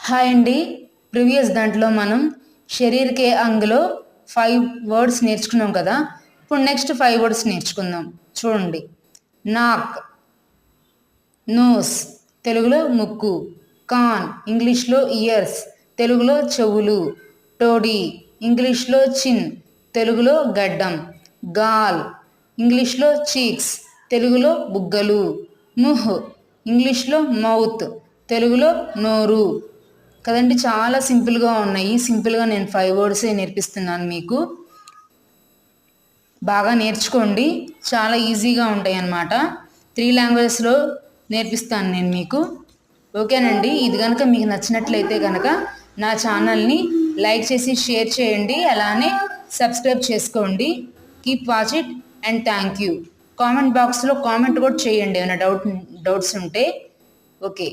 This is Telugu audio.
హాయ్ అండి. ప్రీవియస్ దాంట్లో మనం శరీర్ కే అంగ్లో 5 వర్డ్స్ నేర్చుకున్నాం కదా. ఇప్పుడు నెక్స్ట్ 5 వర్డ్స్ నేర్చుకుందాం. చూడండి. నాక్, నోస్ తెలుగులో ముక్కు, కాన్ ఇంగ్లీష్లో ఇయర్స్ తెలుగులో చెవులు, టోడీ ఇంగ్లీష్లో చిన్ తెలుగులో గడ్డం, గాల్ ఇంగ్లీష్లో చీక్స్ తెలుగులో బుగ్గలు, ముహ్ ఇంగ్లీష్లో మౌత్ తెలుగులో నోరు. కదండి, చాలా సింపుల్గా ఉన్నాయి. సింపుల్గా నేను 5 వర్డ్సే నేర్పిస్తున్నాను మీకు. బాగా నేర్చుకోండి, చాలా ఈజీగా ఉంటాయి అన్నమాట. 3 లాంగ్వేజెస్లో నేర్పిస్తాను నేను మీకు. ఓకేనండి. ఇది కనుక మీకు నచ్చినట్లయితే కనుక నా ఛానల్ని లైక్ చేసి షేర్ చేయండి, అలానే సబ్స్క్రైబ్ చేసుకోండి. Keep watch it and thank you. Comment బాక్స్లో కామెంట్ కూడా చేయండి ఏమైనా డౌట్స్ ఉంటే. ఓకే.